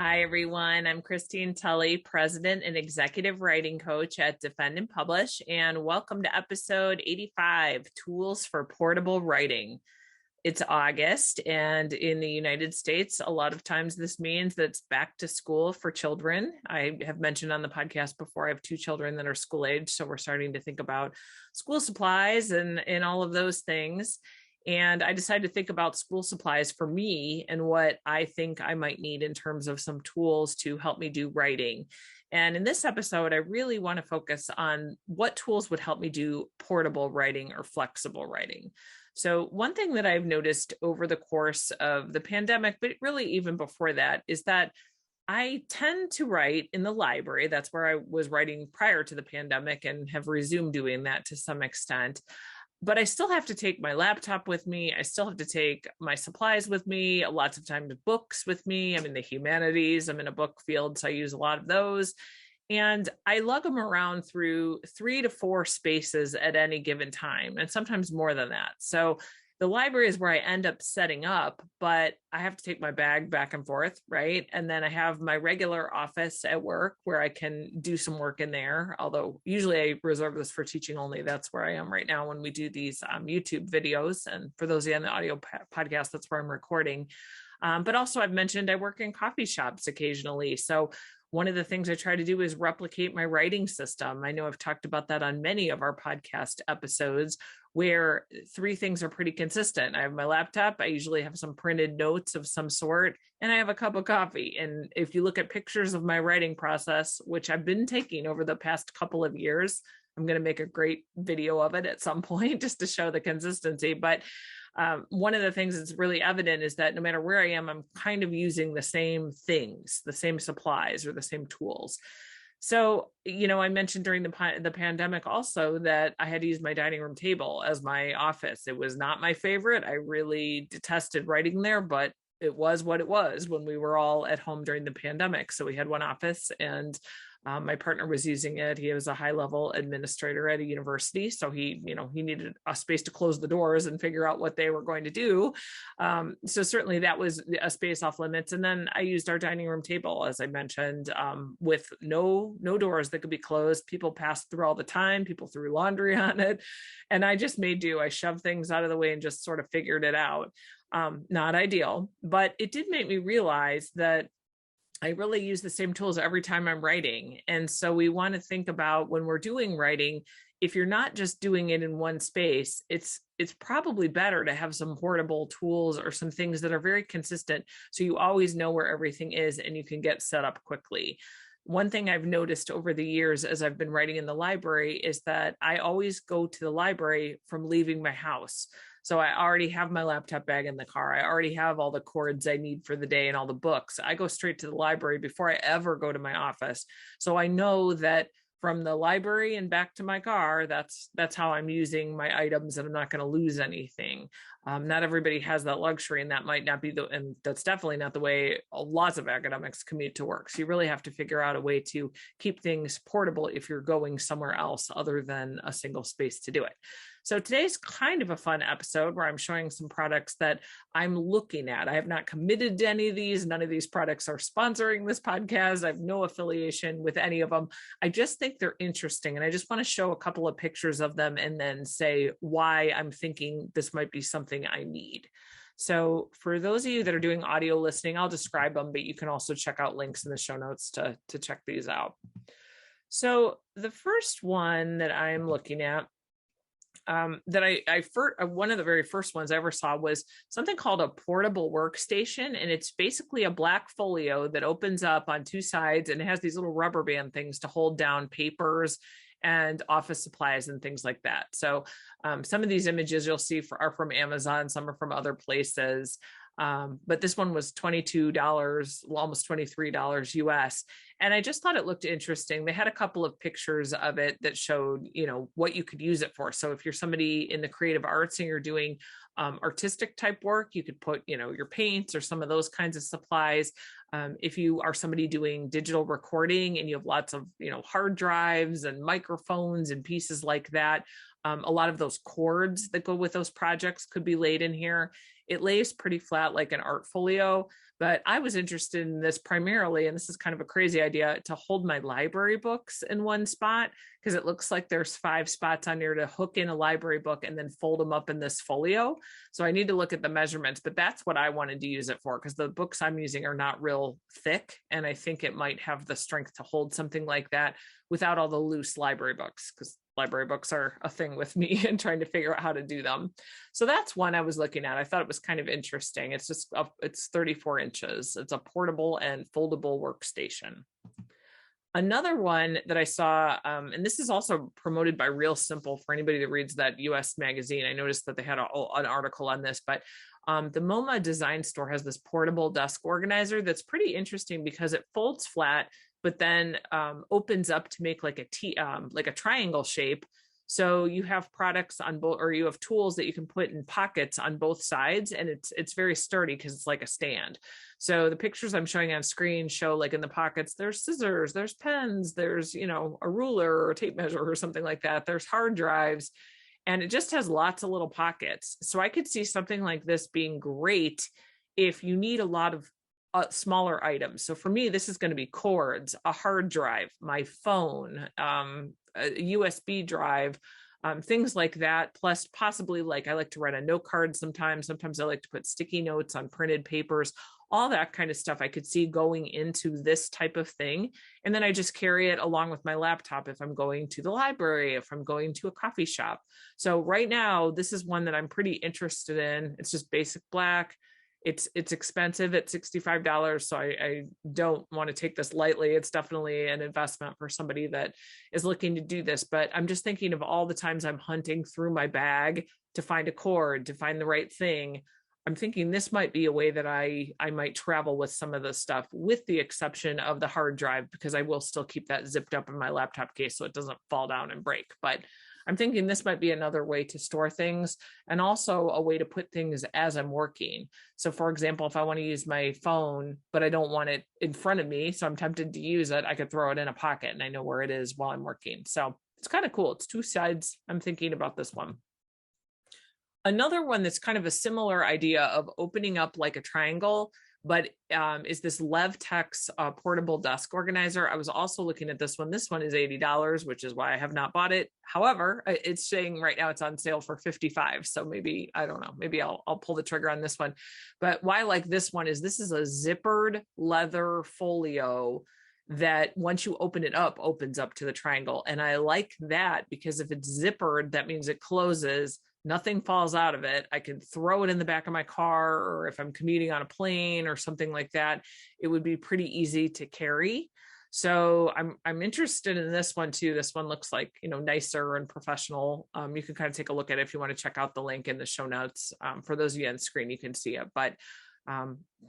Hi, everyone. I'm Christine Tulley, President and Executive Writing Coach at Defend and Publish, and welcome to episode 85, Tools for Portable Writing. It's August, and in the United States, a lot of times this means that it's back to school for children. I have mentioned on the podcast before, I have two children that are school age, so we're starting to think about school supplies and all of those things. And I decided to think about school supplies for me and what I think I might need in terms of some tools to help me do writing. And in this episode, I really want to focus on what tools would help me do portable writing or flexible writing. So one thing that I've noticed over the course of the pandemic, but really even before that, is that I tend to write in the library. That's where I was writing prior to the pandemic and have resumed doing that to some extent. But I still have to take my laptop with me. I still have to take my supplies with me, lots of times books with me. I'm in the humanities. I'm in a book field, so I use a lot of those. And I lug them around through 3 to 4 spaces at any given time, and sometimes more than that. So the library is where I end up setting up, but I have to take my bag back and forth, right? And then I have my regular office at work where I can do some work in there. Although usually I reserve this for teaching only. That's where I am right now when we do these YouTube videos. And for those of you on the audio podcast, that's where I'm recording. But also I've mentioned I work in coffee shops occasionally. So one of the things I try to do is replicate my writing system. I know I've talked about that on many of our podcast episodes, where 3 things are pretty consistent. I have my laptop. I usually have some printed notes of some sort, and I have a cup of coffee. And if you look at pictures of my writing process, which I've been taking over the past couple of years, I'm going to make a great video of it at some point just to show the consistency. But one of the things that's really evident is that no matter where I am, I'm kind of using the same things, the same supplies or the same tools. So, I mentioned during the pandemic also that I had to use my dining room table as my office. It was not my favorite. I really detested writing there, but it was what it was when we were all at home during the pandemic. So we had one office, and my partner was using it. He was a high-level administrator at a university, so he needed a space to close the doors and figure out what they were going to do. So certainly that was a space off limits. And then I used our dining room table, as I mentioned, with no doors that could be closed. People passed through all the time. People threw laundry on it, and I just made do. I shoved things out of the way and just sort of figured it out. Not ideal, but it did make me realize that I really use the same tools every time I'm writing. And so we want to think about when we're doing writing, if you're not just doing it in one space, it's probably better to have some portable tools or some things that are very consistent, so you always know where everything is and you can get set up quickly. One thing I've noticed over the years as I've been writing in the library is that I always go to the library from leaving my house. So I already have my laptop bag in the car. I already have all the cords I need for the day and all the books. I go straight to the library before I ever go to my office. So I know that from the library and back to my car, that's how I'm using my items, and I'm not going to lose anything. Not everybody has that luxury, and that might not be and that's definitely not the way lots of academics commute to work. So you really have to figure out a way to keep things portable if you're going somewhere else other than a single space to do it. So today's kind of a fun episode where I'm showing some products that I'm looking at. I have not committed to any of these. None of these products are sponsoring this podcast. I have no affiliation with any of them. I just think they're interesting, and I just want to show a couple of pictures of them and then say why I'm thinking this might be something I need. So for those of you that are doing audio listening, I'll describe them, but you can also check out links in the show notes to check these out. So the first one that I'm looking at, one of the very first ones I ever saw was something called a portable workstation. And it's basically a black folio that opens up on 2 sides, and it has these little rubber band things to hold down papers and office supplies and things like that. So some of these images you'll see are from Amazon, some are from other places. But this one was $22, almost $23 US. And I just thought it looked interesting. They had a couple of pictures of it that showed, what you could use it for. So if you're somebody in the creative arts and you're doing artistic type work, you could put, your paints or some of those kinds of supplies. If you are somebody doing digital recording and you have lots of, hard drives and microphones and pieces like that, a lot of those cords that go with those projects could be laid in here. It lays pretty flat like an art folio, But I was interested in this primarily, and this is kind of a crazy idea, to hold my library books in one spot, because it looks like there's 5 spots on here to hook in a library book and then fold them up in this folio. So I need to look at the measurements, but that's what I wanted to use it for, because the books I'm using are not real thick. And I think it might have the strength to hold something like that without all the loose library books, because library books are a thing with me and trying to figure out how to do them. So that's one I was looking at. I thought it was kind of interesting. It's just, it's 34 inches. It's a portable and foldable workstation. Another one that I saw, and this is also promoted by Real Simple for anybody that reads that US magazine. I noticed that they had an article on this, but the MoMA Design Store has this portable desk organizer that's pretty interesting because it folds flat, but then opens up to make like a triangle shape. So you have products on both, or you have tools that you can put in pockets on both sides, and it's very sturdy because it's like a stand. So the pictures I'm showing on screen show, like in the pockets, there's scissors, there's pens, there's, you know, a ruler or a tape measure or something like that. There's hard drives, and it just has lots of little pockets. So I could see something like this being great if you need a lot of smaller items. So for me, this is going to be cords, a hard drive, my phone, a USB drive, things like that. Plus possibly, like, I like to write a note card sometimes. Sometimes I like to put sticky notes on printed papers, all that kind of stuff I could see going into this type of thing. And then I just carry it along with my laptop if I'm going to the library, if I'm going to a coffee shop. So right now, this is one that I'm pretty interested in. It's just basic black. It's expensive at $65, so I don't want to take this lightly. It's definitely an investment for somebody that is looking to do this. But I'm just thinking of all the times I'm hunting through my bag to find a cord, to find the right thing. I'm thinking this might be a way that I might travel with some of the stuff, with the exception of the hard drive, because I will still keep that zipped up in my laptop case so it doesn't fall down and break. But I'm thinking this might be another way to store things, and also a way to put things as I'm working. So for example, if I want to use my phone, but I don't want it in front of me, so I'm tempted to use it, I could throw it in a pocket and I know where it is while I'm working. So it's kind of cool. It's 2 sides. I'm thinking about this one. Another one that's kind of a similar idea of opening up like a triangle, but is this Levtex portable desk organizer. I was also looking at this one. This one is $80, which is why I have not bought it. However, it's saying right now it's on sale for $55. So maybe, I don't know, maybe I'll pull the trigger on this one. But why I like this one is this is a zippered leather folio that once you open it up, opens up to the triangle. And I like that because if it's zippered, that means it closes. Nothing falls out of it. I could throw it in the back of my car, or if I'm commuting on a plane or something like that, it would be pretty easy to carry. So I'm interested in this one too. This one looks like, you know, nicer and professional. You can kind of take a look at it if you want to check out the link in the show notes. For those of you on screen, you can see it, but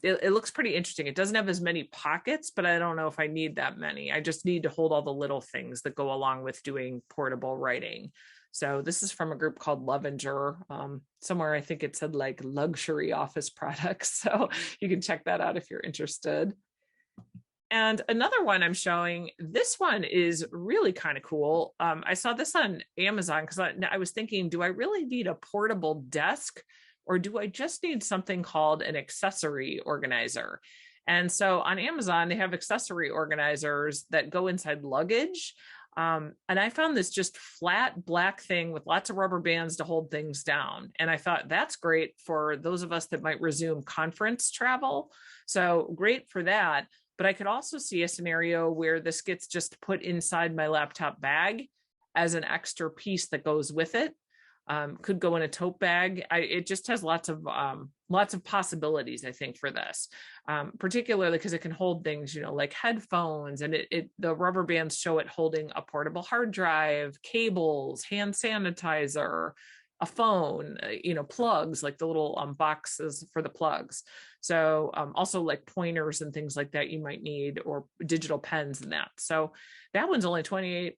it looks pretty interesting. It doesn't have as many pockets, but I don't know if I need that many. I just need to hold all the little things that go along with doing portable writing. So this is from a group called Lovinger. Somewhere I think it said like luxury office products. So you can check that out if you're interested. And another one I'm showing, this one is really kind of cool. I saw this on Amazon because I was thinking, do I really need a portable desk, or do I just need something called an accessory organizer? And so on Amazon, they have accessory organizers that go inside luggage. And I found this just flat black thing with lots of rubber bands to hold things down. And I thought that's great for those of us that might resume conference travel. So great for that. But I could also see a scenario where this gets just put inside my laptop bag as an extra piece that goes with it. Could go in a tote bag. It just has lots of possibilities, I think, for this, particularly because it can hold things, you know, like headphones, and the rubber bands show it holding a portable hard drive, cables, hand sanitizer, a phone, you know, plugs, like the little boxes for the plugs. So also like pointers and things like that you might need, or digital pens and that. So that one's only $28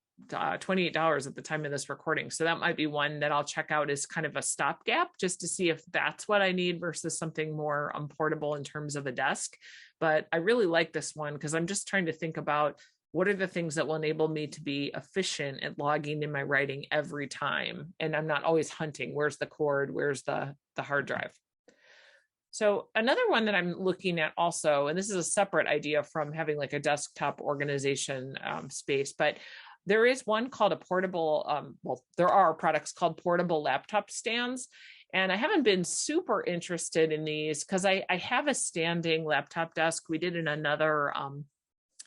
at the time of this recording. So that might be one that I'll check out as kind of a stopgap, just to see if that's what I need versus something more portable in terms of a desk. But I really like this one because I'm just trying to think about what are the things that will enable me to be efficient at logging in my writing every time. And I'm not always hunting, where's the cord, where's the hard drive. So another one that I'm looking at also, and this is a separate idea from having like a desktop organization space, but there is one called a portable, well, there are products called portable laptop stands. And I haven't been super interested in these because I have a standing laptop desk. We did in another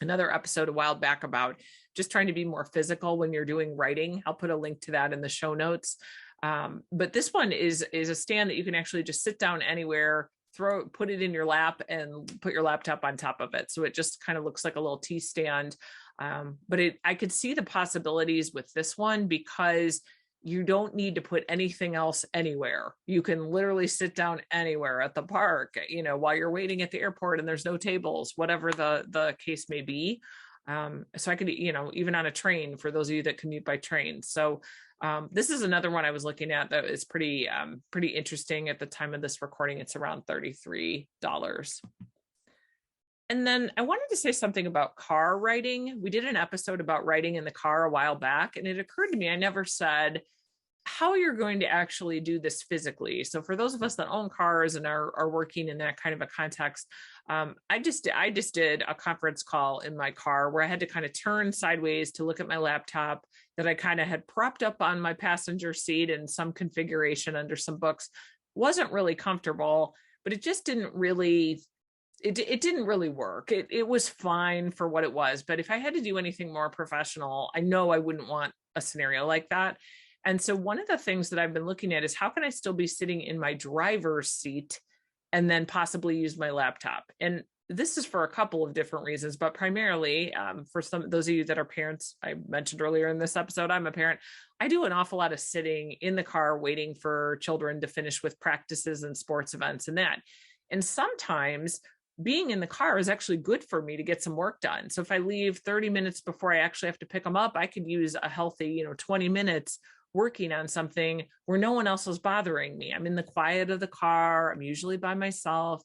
episode a while back about just trying to be more physical when you're doing writing. I'll put a link to that in the show notes. But this one is a stand that you can actually just sit down anywhere, put it in your lap and put your laptop on top of it. So it just kind of looks like a little tea stand. But I could see the possibilities with this one because you don't need to put anything else anywhere. You can literally sit down anywhere at the park, while you're waiting at the airport and there's no tables, whatever the case may be. So I could, even on a train for those of you that commute by train. So this is another one I was looking at that is pretty interesting. At the time of this recording, it's around $33. And then I wanted to say something about car writing. We did an episode about writing in the car a while back, and it occurred to me, I never said how you're going to actually do this physically. So for those of us that own cars and are working in that kind of a context, I just did a conference call in my car where I had to kind of turn sideways to look at my laptop that I kind of had propped up on my passenger seat in some configuration under some books. Wasn't really comfortable, but it just didn't really it didn't really work. It was fine for what it was, but if I had to do anything more professional, I know I wouldn't want a scenario like that. And so one of the things that I've been looking at is how can I still be sitting in my driver's seat and then possibly use my laptop? And this is for a couple of different reasons, but primarily for those of you that are parents. I mentioned earlier in this episode, I'm a parent. I do an awful lot of sitting in the car waiting for children to finish with practices and sports events and that. And sometimes being in the car is actually good for me to get some work done. So if I leave 30 minutes before I actually have to pick them up, I could use a healthy, 20 minutes working on something where no one else is bothering me. I'm in the quiet of the car. I'm usually by myself.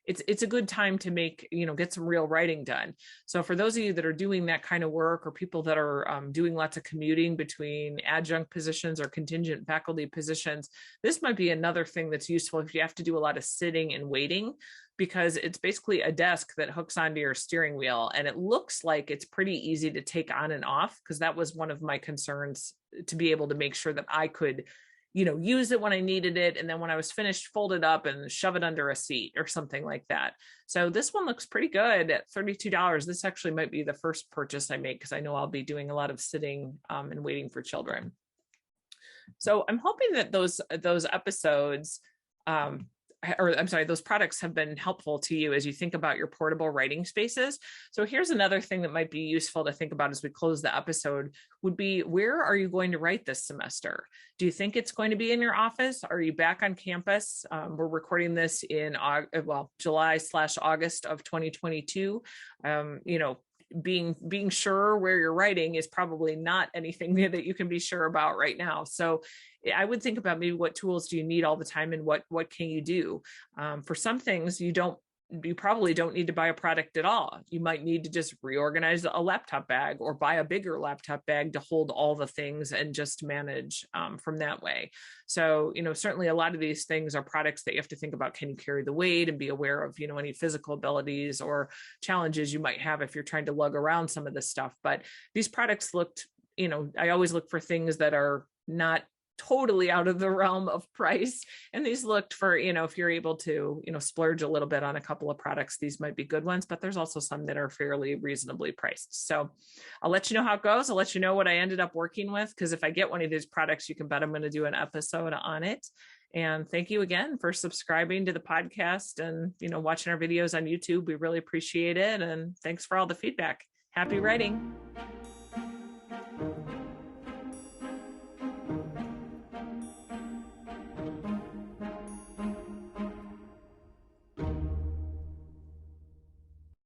It's a good time to make, get some real writing done. So for those of you that are doing that kind of work, or people that are doing lots of commuting between adjunct positions or contingent faculty positions, this might be another thing that's useful if you have to do a lot of sitting and waiting, because it's basically a desk that hooks onto your steering wheel. And it looks like it's pretty easy to take on and off, because that was one of my concerns, to be able to make sure that I could use it when I needed it. And then when I was finished, fold it up and shove it under a seat or something like that. So this one looks pretty good at $32. This actually might be the first purchase I make, because I know I'll be doing a lot of sitting and waiting for children. So I'm hoping that those episodes, those products have been helpful to you as you think about your portable writing spaces. So here's another thing that might be useful to think about as we close the episode would be, where are you going to write this semester? Do you think it's going to be in your office? Are you back on campus? We're recording this in July/August of 2022. Being sure where you're writing is probably not anything that you can be sure about right now. So I would think about maybe what tools do you need all the time, and what can you do? For some things, you probably don't need to buy a product at all. You might need to just reorganize a laptop bag or buy a bigger laptop bag to hold all the things and just manage from that way. So, certainly a lot of these things are products that you have to think about. Can you carry the weight and be aware of, any physical abilities or challenges you might have if you're trying to lug around some of this stuff. But these products looked, I always look for things that are not totally out of the realm of price. And these looked for, if you're able to, splurge a little bit on a couple of products, these might be good ones, but there's also some that are fairly reasonably priced. So I'll let you know how it goes. I'll let you know what I ended up working with, because if I get one of these products, you can bet I'm going to do an episode on it. And thank you again for subscribing to the podcast and, watching our videos on YouTube. We really appreciate it. And thanks for all the feedback. Happy writing.